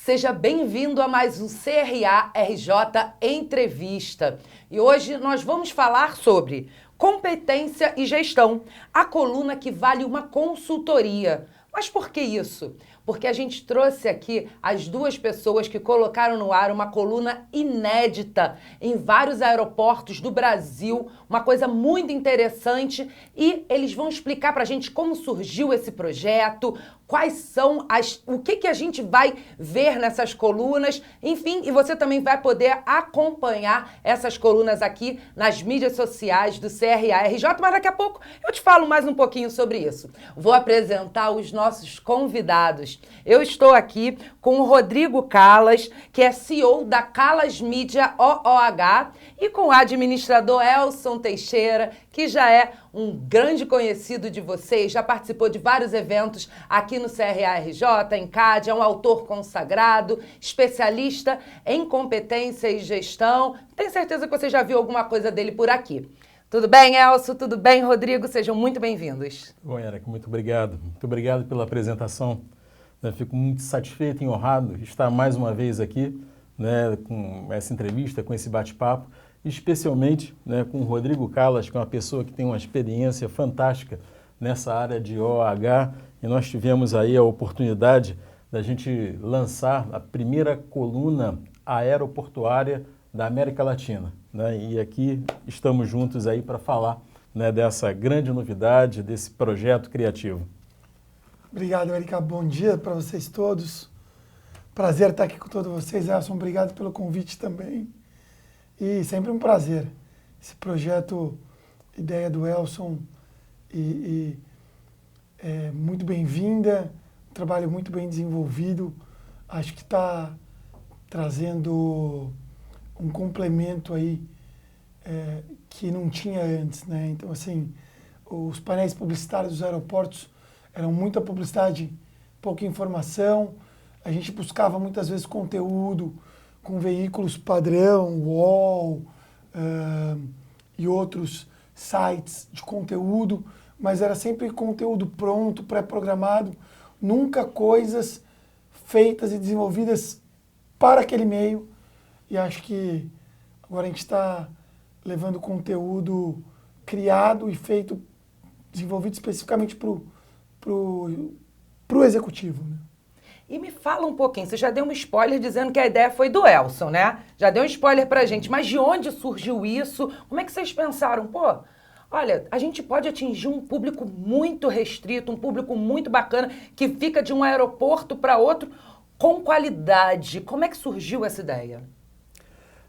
Seja bem-vindo a mais um CRA RJ Entrevista. E hoje nós vamos falar sobre competência e gestão, a coluna que vale uma consultoria. Mas por que isso? Porque a gente trouxe aqui as duas pessoas que colocaram no ar uma coluna inédita em vários aeroportos do Brasil, uma coisa muito interessante, e eles vão explicar pra gente como surgiu esse projeto, quais são o que a gente vai ver nessas colunas, enfim, e você também vai poder acompanhar essas colunas aqui nas mídias sociais do CRA-RJ, mas daqui a pouco eu te falo mais um pouquinho sobre isso. Vou apresentar os nossos convidados. Eu estou aqui com o Rodrigo Callas, que é CEO da Callas Mídia OOH, e com o administrador Elson Teixeira, que já é um grande conhecido de vocês, já participou de vários eventos aqui no CRA-RJ, em CAD, é um autor consagrado, especialista em competência e gestão. Tenho certeza que você já viu alguma coisa dele por aqui. Tudo bem, Elson? Tudo bem, Rodrigo? Sejam muito bem-vindos. Bom, Érica, muito obrigado. Muito obrigado pela apresentação. Eu fico muito satisfeito e honrado de estar mais uma vez aqui, né, com essa entrevista, com esse bate-papo, especialmente, né, com o Rodrigo Callas, que é uma pessoa que tem uma experiência fantástica nessa área de OH, e nós tivemos aí a oportunidade da gente lançar a primeira coluna aeroportuária da América Latina, né, e aqui estamos juntos aí para falar, né, dessa grande novidade, desse projeto criativo. Obrigado, Érica. Bom dia para vocês todos. Prazer estar aqui com todos vocês. Elson, obrigado pelo convite também. E sempre um prazer. Esse projeto, ideia do Elson, é muito bem-vinda, um trabalho muito bem desenvolvido. Acho que está trazendo um complemento aí que não tinha antes, né? Então, assim, os painéis publicitários dos aeroportos eram muita publicidade, pouca informação. A gente buscava muitas vezes conteúdo com veículos padrão, UOL e outros sites de conteúdo, mas era sempre conteúdo pronto, pré-programado, nunca coisas feitas e desenvolvidas para aquele meio. E acho que agora a gente está levando conteúdo criado e feito, desenvolvido especificamente para o executivo, né? E me fala um pouquinho, você já deu um spoiler dizendo que a ideia foi do Elson, né? Já deu um spoiler pra gente, mas de onde surgiu isso? Como é que vocês pensaram? Pô, olha, a gente pode atingir um público muito restrito, um público muito bacana, que fica de um aeroporto para outro com qualidade. Como é que surgiu essa ideia?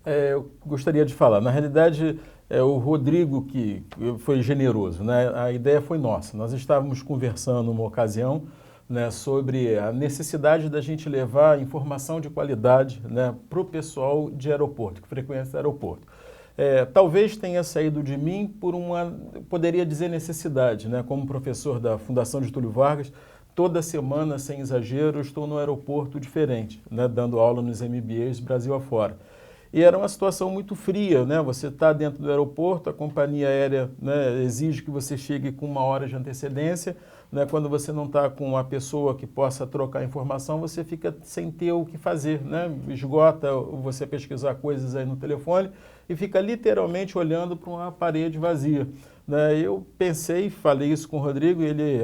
Eu gostaria de falar, na realidade, é o Rodrigo que foi generoso, né? A ideia foi nossa. Nós estávamos conversando numa ocasião, né, sobre a necessidade da gente levar informação de qualidade, né, para o pessoal de aeroporto, que frequenta aeroporto. Talvez tenha saído de mim por uma, poderia dizer, necessidade, né? Como professor da Fundação Getúlio Vargas, toda semana, sem exagero, eu estou no aeroporto diferente, né, dando aula nos MBAs Brasil afora. E era uma situação muito fria, né? Você está dentro do aeroporto, a companhia aérea, né, exige que você chegue com 1 hora de antecedência, né? Quando você não está com uma pessoa que possa trocar informação, você fica sem ter o que fazer, né? Esgota você pesquisar coisas aí no telefone e fica literalmente olhando para uma parede vazia, né? Eu pensei, falei isso com o Rodrigo, ele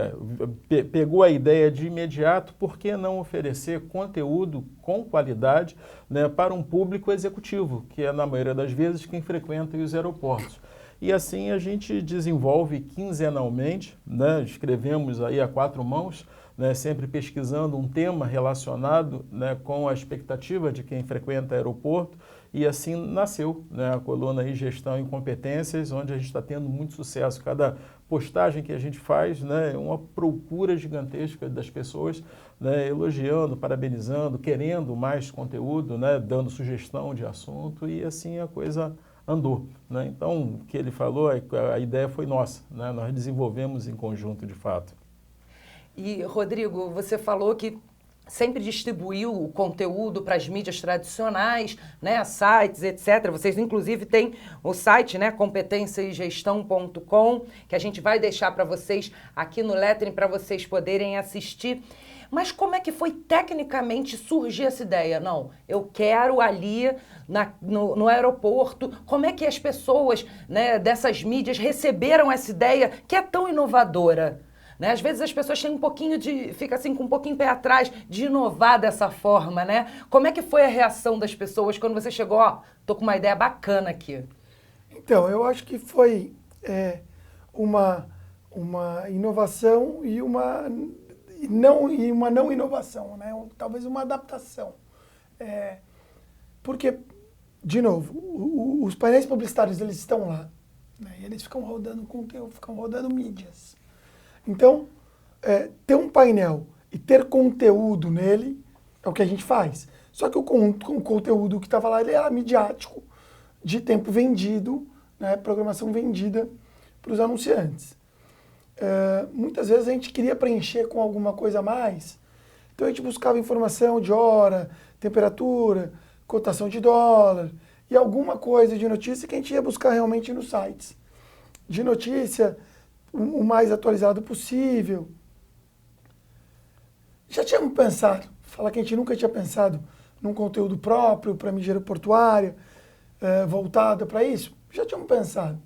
pegou a ideia de imediato, por que não oferecer conteúdo com qualidade, né, para um público executivo, que é, na maioria das vezes, quem frequenta os aeroportos. E assim a gente desenvolve quinzenalmente, né, escrevemos aí a 4 mãos, né, sempre pesquisando um tema relacionado, né, com a expectativa de quem frequenta aeroporto, e assim nasceu, né, a coluna aí Gestão e Competências, onde a gente está tendo muito sucesso. Cada postagem que a gente faz, né, é uma procura gigantesca das pessoas, né, elogiando, parabenizando, querendo mais conteúdo, né, dando sugestão de assunto, e assim a coisa andou, né? Então, o que ele falou, a ideia foi nossa, né? Nós desenvolvemos em conjunto, de fato. E, Rodrigo, você falou que sempre distribuiu o conteúdo para as mídias tradicionais, né, sites, etc. Vocês, inclusive, têm o site, né, competenciaegestão.com, que a gente vai deixar para vocês aqui no lettering para vocês poderem assistir. Mas como é que foi tecnicamente surgir essa ideia? Não, eu quero ali no aeroporto. Como é que as pessoas, né, dessas mídias receberam essa ideia que é tão inovadora? Né? Às vezes as pessoas têm fica assim com um pouquinho pé atrás de inovar dessa forma, né? Como é que foi a reação das pessoas quando você chegou, ó, tô com uma ideia bacana aqui? Então, eu acho que foi uma inovação e uma não inovação, né? Talvez uma adaptação. Porque, de novo, os painéis publicitários, eles estão lá, né? E eles ficam rodando conteúdo, ficam rodando mídias. Então, ter um painel e ter conteúdo nele é o que a gente faz. Só que o conteúdo que estava lá, ele era midiático, de tempo vendido, né, programação vendida para os anunciantes. Muitas vezes a gente queria preencher com alguma coisa a mais, então a gente buscava informação de hora, temperatura, cotação de dólar e alguma coisa de notícia que a gente ia buscar realmente nos sites. De notícia, o mais atualizado possível. Já tínhamos pensado, falar que a gente nunca tinha pensado num conteúdo próprio para mídia aeroportuária, voltado para isso? Já tínhamos pensado.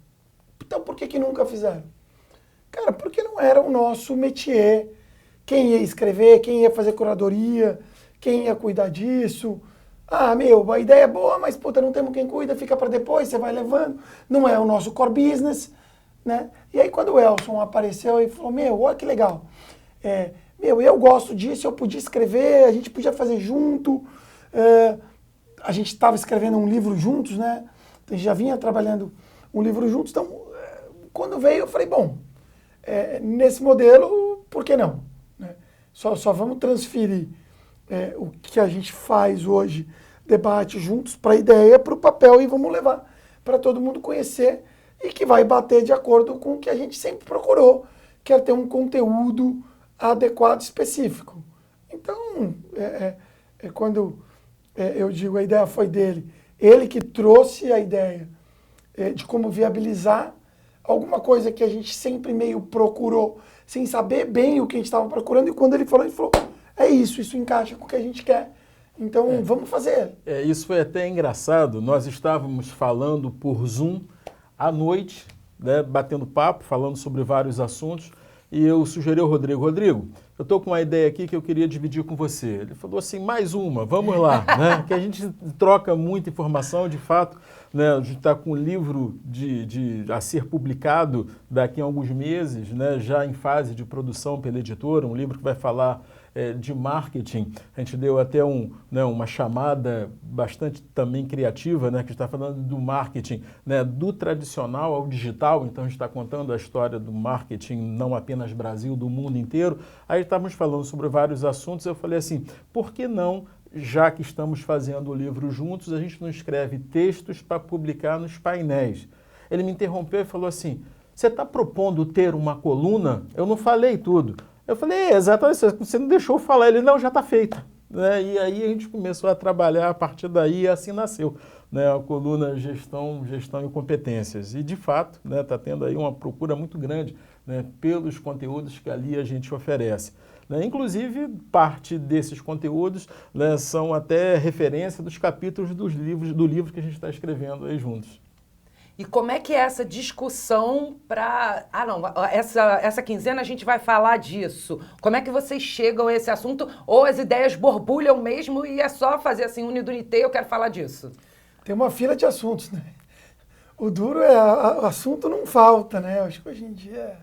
Então por que nunca fizeram? Cara, porque não era o nosso métier. Quem ia escrever, quem ia fazer curadoria, quem ia cuidar disso. Ah, a ideia é boa, mas puta, não temos quem cuida, fica para depois, você vai levando. Não é o nosso core business, né? E aí quando o Elson apareceu e falou, olha que legal. Eu gosto disso, eu podia escrever, a gente podia fazer junto. A gente estava escrevendo um livro juntos, né? A gente já vinha trabalhando um livro juntos. Então, quando veio, eu falei, bom, nesse modelo, por que não? Né? Só vamos transferir o que a gente faz hoje, debate juntos, para a ideia, para o papel e vamos levar para todo mundo conhecer e que vai bater de acordo com o que a gente sempre procurou, que é ter um conteúdo adequado, específico. Então, quando eu digo a ideia foi dele, ele que trouxe a ideia de como viabilizar alguma coisa que a gente sempre meio procurou, sem saber bem o que a gente estava procurando, e quando ele falou, isso encaixa com o que a gente quer. Então, vamos fazer. Isso foi até engraçado, nós estávamos falando por Zoom à noite, né, batendo papo, falando sobre vários assuntos, e eu sugeri ao Rodrigo, eu estou com uma ideia aqui que eu queria dividir com você. Ele falou assim, mais uma, vamos lá, né? Que a gente troca muita informação, de fato, né? A gente está com um livro a ser publicado daqui a alguns meses, né? Já em fase de produção pela editora, um livro que vai falar de marketing. A gente deu até uma chamada bastante também criativa, né? Que está falando do marketing, né? Do tradicional ao digital. Então a gente está contando a história do marketing, não apenas Brasil, do mundo inteiro. Aí estávamos falando sobre vários assuntos, eu falei assim, por que não, já que estamos fazendo o livro juntos, a gente não escreve textos para publicar nos painéis? Ele me interrompeu e falou assim, você está propondo ter uma coluna? Eu não falei tudo. Eu falei, exatamente, você não deixou eu falar. Ele, não, já está feita. Né? E aí a gente começou a trabalhar a partir daí e assim nasceu, né, a coluna Gestão e Competências. E, de fato, está tendo aí uma procura muito grande, né, pelos conteúdos que ali a gente oferece. Né? Inclusive, parte desses conteúdos, né, são até referência dos capítulos do livro que a gente está escrevendo aí juntos. E como é que é essa discussão para... essa quinzena a gente vai falar disso. Como é que vocês chegam a esse assunto? Ou as ideias borbulham mesmo e é só fazer assim, unidunité, eu quero falar disso? Tem uma fila de assuntos, né? O duro o assunto não falta, né? Acho que hoje em dia...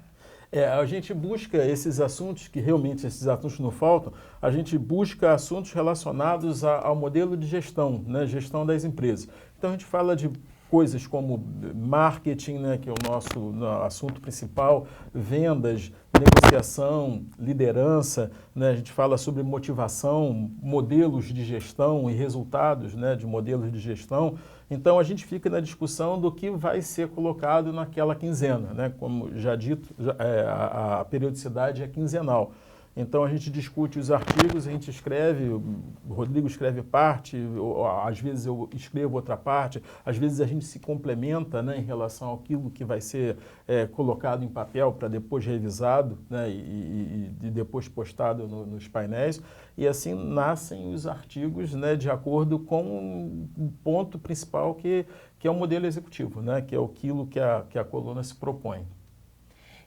A gente busca esses assuntos, que realmente esses assuntos não faltam, a gente busca assuntos relacionados ao modelo de gestão, né? Gestão das empresas. Então a gente fala de coisas como marketing, né, que é o nosso assunto principal, vendas, negociação, liderança, né, a gente fala sobre motivação, modelos de gestão e resultados, né, de modelos de gestão. Então a gente fica na discussão do que vai ser colocado naquela quinzena, né, como já dito, a periodicidade é quinzenal. Então a gente discute os artigos, a gente escreve, o Rodrigo escreve parte, às vezes eu escrevo outra parte, às vezes a gente se complementa, né, em relação àquilo que vai ser colocado em papel para depois revisado, né, e depois postado nos painéis, e assim nascem os artigos, né, de acordo com o ponto principal que é o modelo executivo, né, que é aquilo que a coluna se propõe.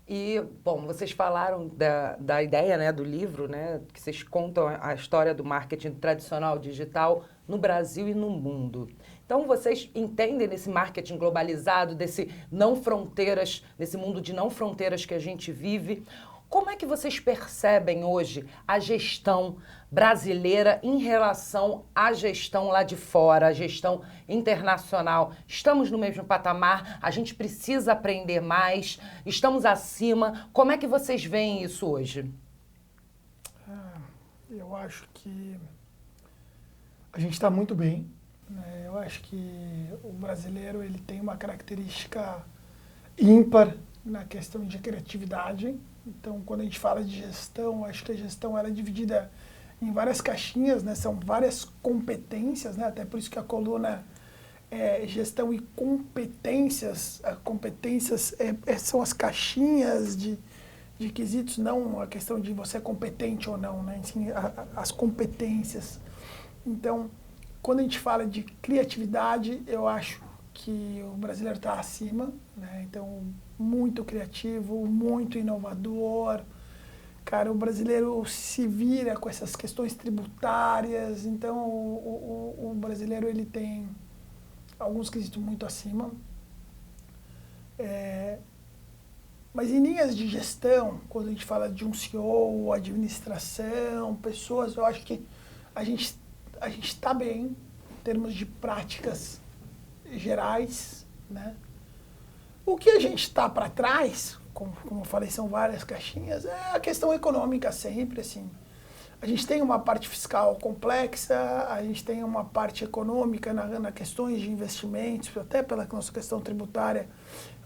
E, bom, vocês falaram da ideia, né, do livro, né, que vocês contam a história do marketing tradicional digital no Brasil e no mundo. Então, vocês entendem nesse marketing globalizado, desse mundo de não fronteiras que a gente vive. Como é que vocês percebem hoje a gestão brasileira em relação à gestão lá de fora, a gestão internacional? Estamos no mesmo patamar? A gente precisa aprender mais? Estamos acima? Como é que vocês veem isso hoje? Eu acho que a gente está muito bem, né? Eu acho que o brasileiro ele tem uma característica ímpar na questão de criatividade. Então, quando a gente fala de gestão, acho que a gestão ela é dividida em várias caixinhas, né? São várias competências, né? Até por isso que a coluna é gestão e competências. Competências são as caixinhas de quesitos, não a questão de você é competente ou não, né? Assim, as competências. Então, quando a gente fala de criatividade, eu acho que o brasileiro está acima, né? Então, muito criativo, muito inovador. Cara, o brasileiro se vira com essas questões tributárias. Então, o brasileiro ele tem alguns quesitos muito acima. Mas em linhas de gestão, quando a gente fala de um CEO, administração, pessoas, eu acho que a gente está bem em termos de práticas gerais, né? O que a gente está para trás, como eu falei, são várias caixinhas, é a questão econômica sempre, assim. A gente tem uma parte fiscal complexa, a gente tem uma parte econômica na questões de investimentos, até pela nossa questão tributária.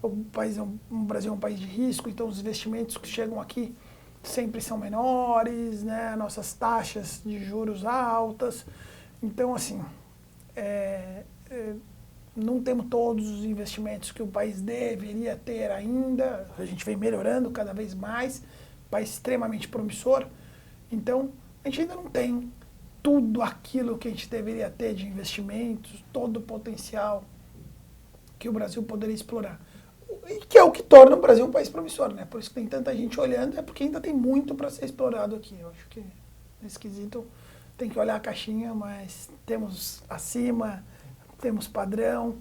O Brasil é um país de risco, então os investimentos que chegam aqui sempre são menores, né? Nossas taxas de juros altas. Então, assim, não temos todos os investimentos que o país deveria ter ainda. A gente vem melhorando cada vez mais, país extremamente promissor. Então, a gente ainda não tem tudo aquilo que a gente deveria ter de investimentos, todo o potencial que o Brasil poderia explorar. E que é o que torna o Brasil um país promissor, né? Por isso que tem tanta gente olhando, é porque ainda tem muito para ser explorado aqui. Eu acho que nesse quesito tem que olhar a caixinha, mas temos acima, temos padrão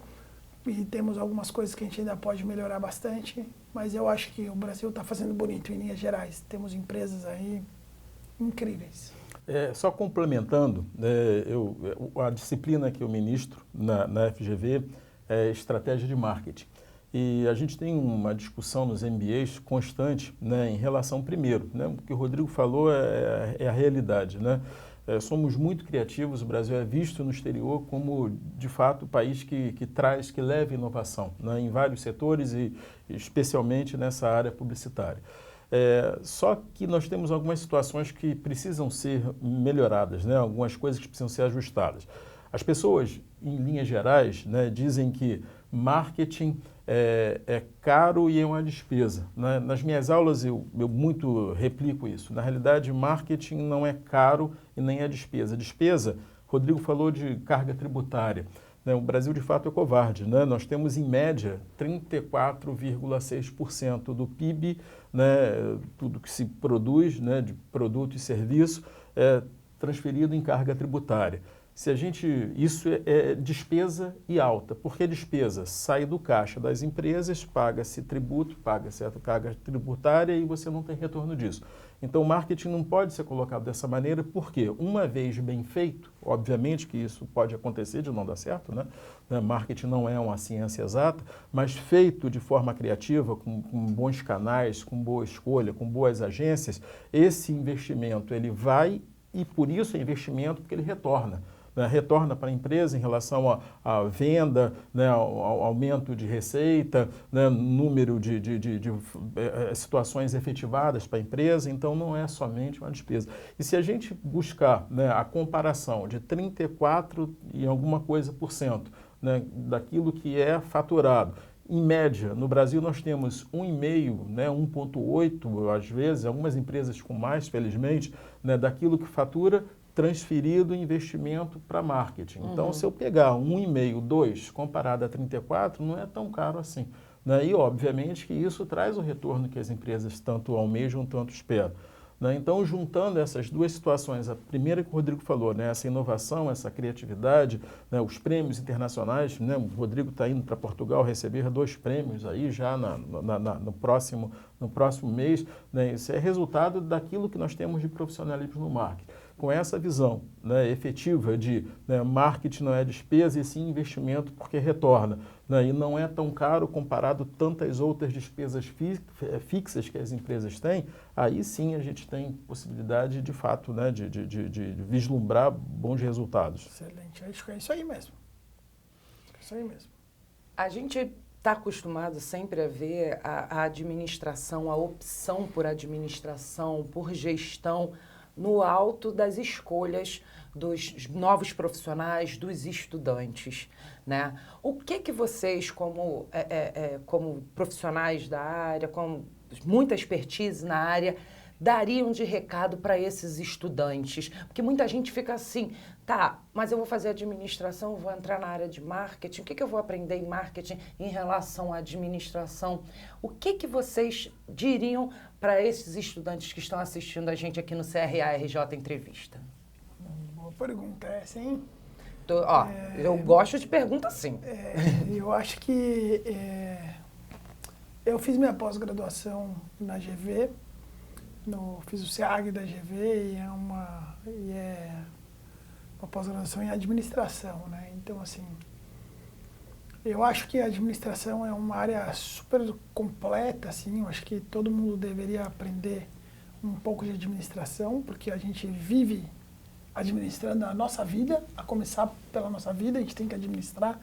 e temos algumas coisas que a gente ainda pode melhorar bastante, mas eu acho que o Brasil está fazendo bonito em linhas gerais. Temos empresas aí incríveis. Só complementando, a disciplina que eu ministro na FGV é estratégia de marketing. E a gente tem uma discussão nos MBAs constante, né, em relação, primeiro, né, o que o Rodrigo falou é a realidade, né? Somos muito criativos, o Brasil é visto no exterior como, de fato, o país que leva inovação, né, em vários setores e especialmente nessa área publicitária. Só que nós temos algumas situações que precisam ser melhoradas, né, algumas coisas que precisam ser ajustadas. As pessoas, em linhas gerais, né, dizem que marketing é caro e é uma despesa, né? Nas minhas aulas eu muito replico isso. Na realidade, marketing não é caro e nem é despesa. Despesa, Rodrigo falou de carga tributária, né? O Brasil, de fato, é covarde, né? Nós temos, em média, 34,6% do PIB, né? Tudo que se produz, né, de produto e serviço, é transferido em carga tributária. Isso é despesa e alta. Por que despesa? Sai do caixa das empresas, paga-se tributo, paga-se a carga tributária e você não tem retorno disso. Então, o marketing não pode ser colocado dessa maneira, porque, uma vez bem feito, obviamente que isso pode acontecer de não dar certo, né? Marketing não é uma ciência exata, mas feito de forma criativa, com bons canais, com boa escolha, com boas agências, esse investimento ele vai, e por isso é investimento, porque ele retorna. né, retorna para a empresa em relação à venda, né, ao aumento de receita, né, número de situações efetivadas para a empresa, então não é somente uma despesa. E se a gente buscar, né, a comparação de 34 e alguma coisa por cento, né, daquilo que é faturado, em média, no Brasil nós temos 1,5, né, 1,8 às vezes, algumas empresas com mais, felizmente, né, daquilo que fatura transferido em investimento para marketing. Então, se eu pegar 1,5, 2, comparado a 34, não é tão caro assim, né? E, obviamente, que isso traz o retorno que as empresas tanto almejam, tanto esperam. Né? Então, juntando essas duas situações, a primeira que o Rodrigo falou, né, essa inovação, essa criatividade, né, os prêmios internacionais, né, o Rodrigo está indo para Portugal receber 2 prêmios aí já no próximo mês, né, isso é resultado daquilo que nós temos de profissionalismo no marketing. Com essa visão, né, efetiva de, né, marketing não é despesa e sim investimento porque retorna, né, e não é tão caro comparado a tantas outras despesas fixas que as empresas têm, aí sim a gente tem possibilidade de fato, né, de vislumbrar bons resultados. Excelente, acho que é isso aí mesmo. Isso aí mesmo. A gente está acostumado sempre a ver a administração, a opção por administração, por gestão, no alto das escolhas dos novos profissionais, dos estudantes, né? O que vocês, como profissionais da área, com muita expertise na área, dariam de recado para esses estudantes? Porque muita gente fica assim, tá, mas eu vou fazer administração, vou entrar na área de marketing, o que eu vou aprender em marketing em relação à administração? O que vocês diriam para esses estudantes que estão assistindo a gente aqui no CRA-RJ Entrevista? Boa pergunta essa, hein? Eu gosto de pergunta assim. Eu acho que eu fiz minha pós-graduação na GV, fiz o SEAG da GV e é uma pós-graduação em administração, né? Então, assim, eu acho que a administração é uma área super completa, assim, eu acho que todo mundo deveria aprender um pouco de administração, porque a gente vive administrando a nossa vida, a começar pela nossa vida, a gente tem que administrar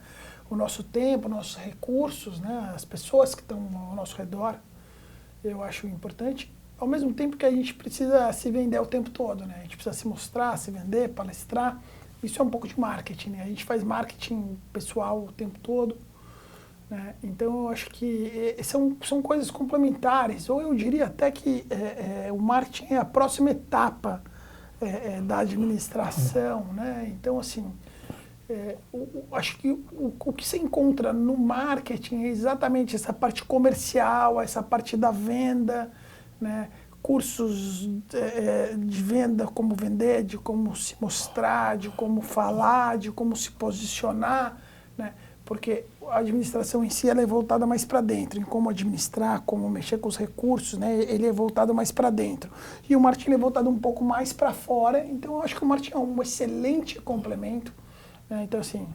o nosso tempo, nossos recursos, né? As pessoas que estão ao nosso redor, eu acho importante. Ao mesmo tempo que a gente precisa se vender o tempo todo, né? A gente precisa se mostrar, se vender, palestrar. Isso é um pouco de marketing, né? A gente faz marketing pessoal o tempo todo, né? Então, eu acho que são coisas complementares. Ou eu diria até que o marketing é a próxima etapa da administração, né? Então, assim, acho que o que você encontra no marketing é exatamente essa parte comercial, essa parte da venda, né? Cursos de venda, como vender, de como se mostrar, de como falar, de como se posicionar, né? Porque a administração em si ela é voltada mais para dentro, em como administrar, como mexer com os recursos, né? Ele é voltado mais para dentro. E o marketing é voltado um pouco mais para fora, então eu acho que o marketing é um excelente complemento, né? Então, assim,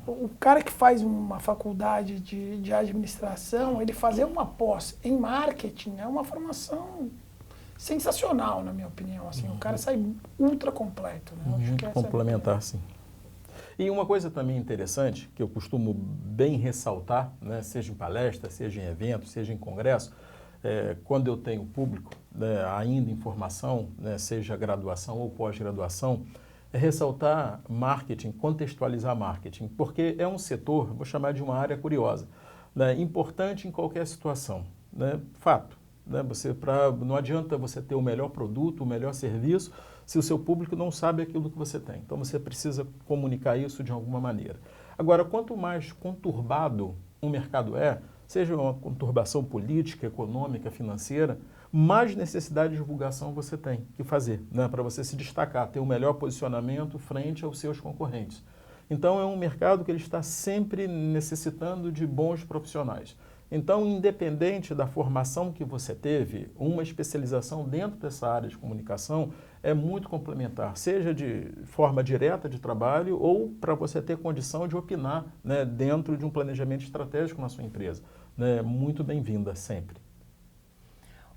o cara que faz uma faculdade de administração, ele fazer uma pós em marketing é uma formação sensacional, na minha opinião. Assim, o cara sai ultra completo, né? Muito complementar, sim. E uma coisa também interessante, que eu costumo bem ressaltar, né, seja em palestra, seja em evento, seja em congresso, quando eu tenho público, né, ainda em formação, né, seja graduação ou pós-graduação, é ressaltar marketing, contextualizar marketing, porque é um setor, vou chamar de uma área curiosa, né, importante em qualquer situação, né, fato. Né, não adianta você ter o melhor produto, o melhor serviço, se o seu público não sabe aquilo que você tem. Então, você precisa comunicar isso de alguma maneira. Agora, quanto mais conturbado um mercado seja uma conturbação política, econômica, financeira, mais necessidade de divulgação você tem que fazer, né, para você se destacar, ter o melhor posicionamento frente aos seus concorrentes. Então, é um mercado que ele está sempre necessitando de bons profissionais. Então, independente da formação que você teve, uma especialização dentro dessa área de comunicação é muito complementar, seja de forma direta de trabalho ou para você ter condição de opinar, né, dentro de um planejamento estratégico na sua empresa. Né, muito bem-vinda sempre.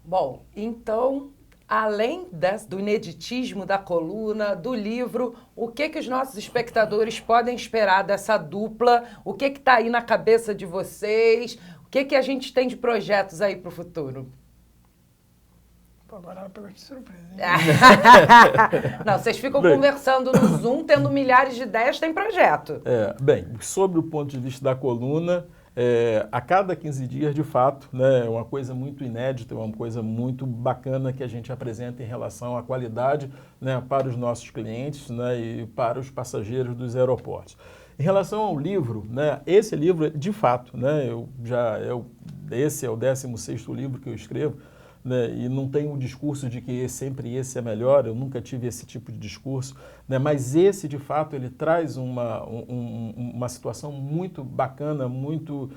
Bom, então Além do ineditismo da coluna, do livro, o que os nossos espectadores podem esperar dessa dupla? O que está aí na cabeça de vocês? O que a gente tem de projetos aí para o futuro? Agora ela pegou de surpresa, hein? Não, vocês ficam conversando no Zoom, tendo milhares de ideias, tem projeto. Bem, sobre o ponto de vista da coluna, a cada 15 dias, de fato, né, é uma coisa muito inédita, uma coisa muito bacana que a gente apresenta em relação à qualidade, né, para os nossos clientes, né, e para os passageiros dos aeroportos. Em relação ao livro, né, esse livro, de fato, né, esse é o 16º livro que eu escrevo, né, e não tenho o discurso de que sempre esse é melhor, eu nunca tive esse tipo de discurso, né, mas esse, de fato, ele traz uma situação muito bacana, muito...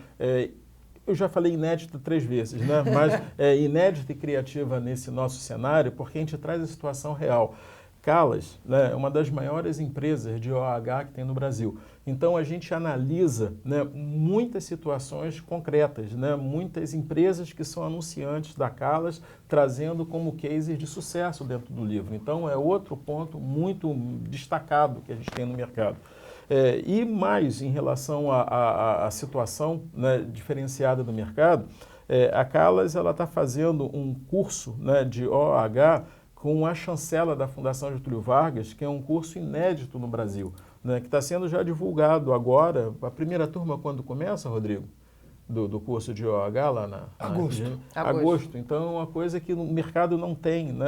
eu já falei inédita 3 vezes, né, mas inédita e criativa nesse nosso cenário, porque a gente traz a situação real. Calas, né, é uma das maiores empresas de OH que tem no Brasil. Então, a gente analisa, né, muitas situações concretas, né, muitas empresas que são anunciantes da Calas, trazendo como cases de sucesso dentro do livro. Então, é outro ponto muito destacado que a gente tem no mercado. E mais, em relação à situação, né, diferenciada do mercado, a Calas está fazendo um curso, né, de OH com a chancela da Fundação Getúlio Vargas, que é um curso inédito no Brasil, né, que está sendo já divulgado agora. A primeira turma quando começa, Rodrigo? Do curso de OH lá na... Agosto. Então, é uma coisa que o mercado não tem, né?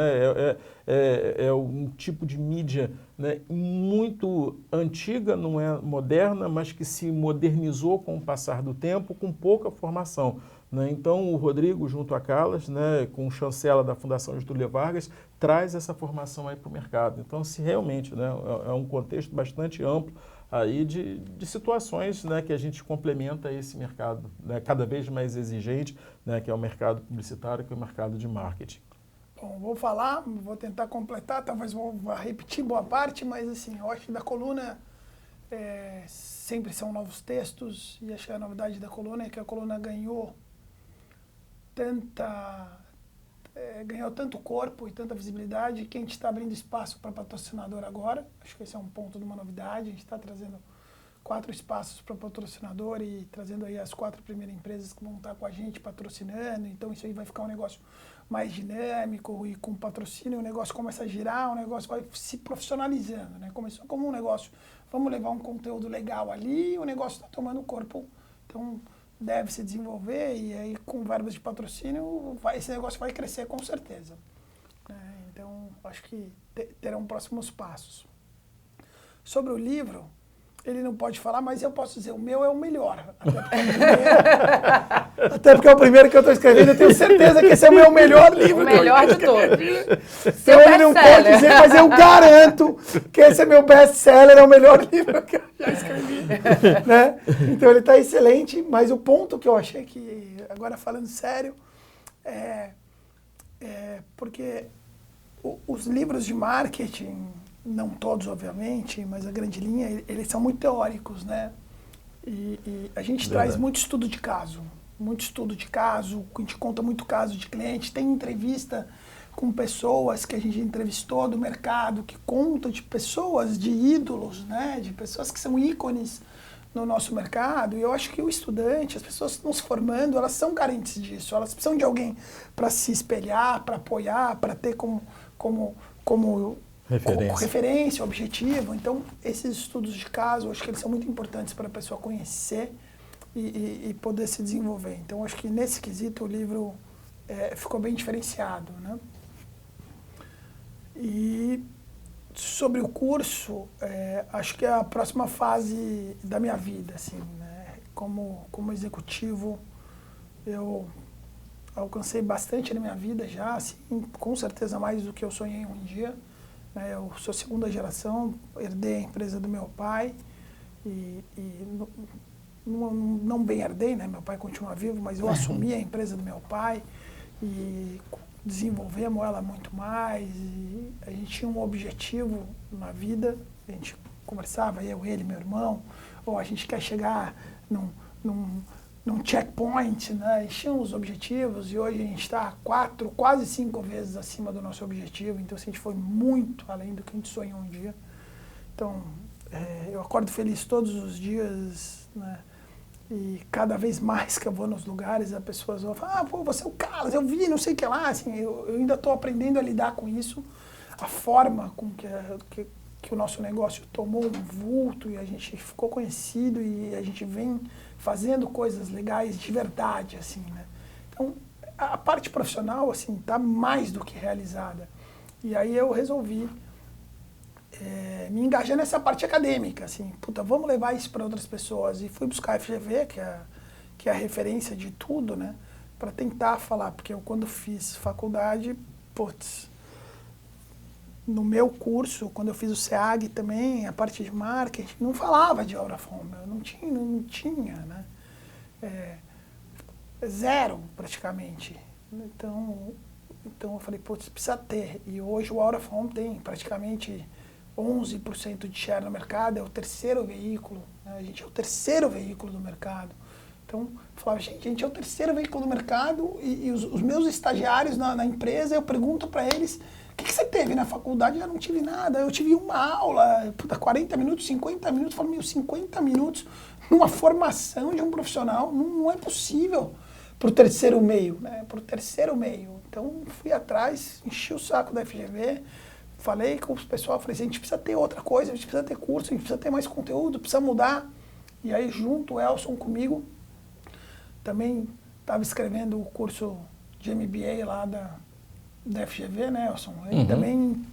É um tipo de mídia, né, muito antiga, não é moderna, mas que se modernizou com o passar do tempo, com pouca formação, né? Então, o Rodrigo, junto a Calas, né, com chancela da Fundação Getúlio Vargas, traz essa formação aí para o mercado. Então, se realmente, né, é um contexto bastante amplo aí de situações, né, que a gente complementa esse mercado, né, cada vez mais exigente, né, que é o mercado publicitário, que é o mercado de marketing. Bom, vou tentar completar, talvez vou repetir boa parte, mas assim, eu acho que da coluna sempre são novos textos, e acho que a novidade da coluna é que a coluna ganhou tanto corpo e tanta visibilidade que a gente está abrindo espaço para patrocinador agora. Acho que esse é um ponto de uma novidade. A gente está trazendo 4 espaços para patrocinador e trazendo aí as 4 primeiras empresas que vão estar com a gente patrocinando. Então isso aí vai ficar um negócio mais dinâmico, e com patrocínio o negócio começa a girar, o negócio vai se profissionalizando, né? Começou como um negócio, vamos levar um conteúdo legal ali, e o negócio está tomando corpo. Então deve se desenvolver, e aí com verbas de patrocínio esse negócio vai crescer com certeza, né? Então acho que terão próximos passos. Sobre o livro, ele não pode falar, mas eu posso dizer, o meu é o melhor. Até porque é o primeiro que eu estou escrevendo, eu tenho certeza que esse é o meu melhor livro. O melhor de todos. Então ele não pode dizer, mas eu garanto que esse é meu best-seller, é o melhor livro que eu já escrevi, né? Então ele está excelente, mas o ponto que eu achei que, agora falando sério, porque os livros de marketing, não todos, obviamente, mas a grande linha, eles são muito teóricos, né? E a gente traz muito estudo de caso. A gente conta muito caso de cliente, tem entrevista com pessoas que a gente entrevistou do mercado, que contam de pessoas, de ídolos, né? De pessoas que são ícones no nosso mercado. E eu acho que o estudante, as pessoas que estão se formando, elas são carentes disso. Elas precisam de alguém para se espelhar, para apoiar, para ter como referência, objetivo. Então, esses estudos de caso, eu acho que eles são muito importantes para a pessoa conhecer e poder se desenvolver. Então, acho que nesse quesito o livro ficou bem diferenciado, né? E sobre o curso, acho que é a próxima fase da minha vida, assim, né? Como executivo, eu alcancei bastante na minha vida já, assim, com certeza mais do que eu sonhei um dia. Eu sou 2ª geração, herdei a empresa do meu pai e não bem herdei, né? Meu pai continua vivo, mas eu assumi a empresa do meu pai e desenvolvemos ela muito mais. E a gente tinha um objetivo na vida, a gente conversava, eu, ele, meu irmão, ou a gente quer chegar num checkpoint, né? Enchemos os objetivos e hoje a gente está 4, quase 5 vezes acima do nosso objetivo. Então, assim, a gente foi muito além do que a gente sonhou um dia. Então, eu acordo feliz todos os dias, né? E cada vez mais que eu vou nos lugares, as pessoas vão falar, pô, você é o Carlos, eu vi, não sei o que lá. Assim, eu ainda estou aprendendo a lidar com isso. A forma com que o nosso negócio tomou um vulto e a gente ficou conhecido e a gente vem fazendo coisas legais de verdade, assim, né? Então, a parte profissional, assim, está mais do que realizada. E aí eu resolvi me engajar nessa parte acadêmica, assim, puta, vamos levar isso para outras pessoas. E fui buscar a FGV, que é a referência de tudo, né? Para tentar falar, porque eu quando fiz faculdade, putz, no meu curso, quando eu fiz o SEAG também, a parte de marketing, não falava de out of home, não tinha, né? Zero, praticamente. Então eu falei, putz, precisa ter. E hoje o out of home tem praticamente 11% de share no mercado, é o terceiro veículo, né? A gente é o terceiro veículo do mercado. Então, eu falava, gente, a gente é o terceiro veículo do mercado e os meus estagiários na empresa, eu pergunto para eles, o que você teve na faculdade? Eu não tive nada, eu tive uma aula, puta, 40 minutos, 50 minutos, eu falo, 50 minutos numa formação de um profissional, não é possível para o terceiro meio, né? Para o terceiro meio. Então, fui atrás, enchi o saco da FGV, falei com o pessoal, falei assim, a gente precisa ter outra coisa, a gente precisa ter curso, a gente precisa ter mais conteúdo, precisa mudar. E aí, junto o Elson comigo, também estava escrevendo o curso de MBA lá da FGV, né, Elson? Ele também,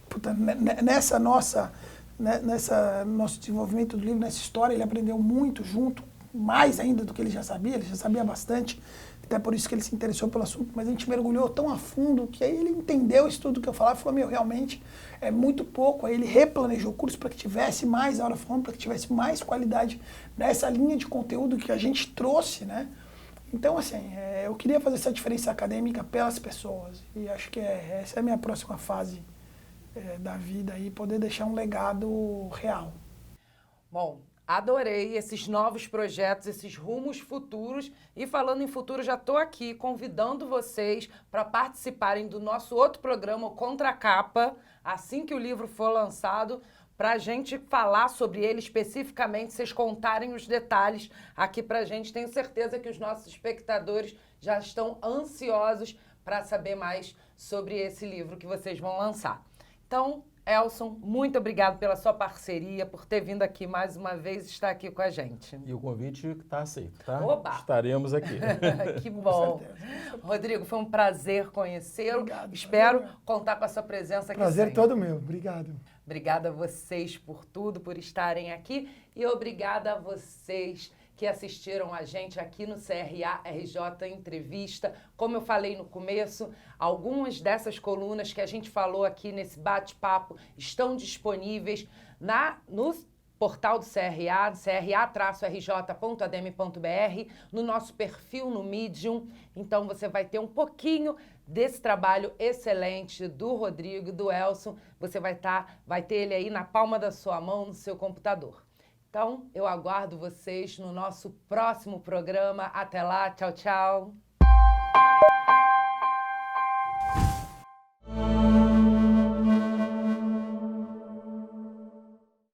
puta, nessa nosso desenvolvimento do livro, nessa história, ele aprendeu muito junto, mais ainda do que ele já sabia bastante. Até por isso que ele se interessou pelo assunto, mas a gente mergulhou tão a fundo que aí ele entendeu isso tudo que eu falava e falou, meu, realmente é muito pouco. Aí ele replanejou o curso para que tivesse mais out of home, para que tivesse mais qualidade nessa linha de conteúdo que a gente trouxe, né? Então, assim, eu queria fazer essa diferença acadêmica pelas pessoas e acho que essa é a minha próxima fase da vida aí, poder deixar um legado real. Bom, adorei esses novos projetos, esses rumos futuros. E falando em futuro, já estou aqui convidando vocês para participarem do nosso outro programa, o Contra a Capa, assim que o livro for lançado, para a gente falar sobre ele especificamente, vocês contarem os detalhes aqui para a gente. Tenho certeza que os nossos espectadores já estão ansiosos para saber mais sobre esse livro que vocês vão lançar. Então, Elson, muito obrigado pela sua parceria, por ter vindo aqui mais uma vez e estar aqui com a gente. E o convite está aceito, tá? Oba! Estaremos aqui. Que bom. Rodrigo, foi um prazer conhecê-lo. Espero contar com a sua presença aqui. Prazer sempre. todo meu. Obrigado. Obrigada a vocês por tudo, por estarem aqui. E obrigada a vocês que assistiram a gente aqui no CRA RJ Entrevista. Como eu falei no começo, algumas dessas colunas que a gente falou aqui nesse bate-papo estão disponíveis no portal do CRA, cra-rj.adm.br, no nosso perfil no Medium. Então você vai ter um pouquinho desse trabalho excelente do Rodrigo e do Elson. Você vai ter ele aí na palma da sua mão, no seu computador. Então, eu aguardo vocês no nosso próximo programa. Até lá, tchau, tchau.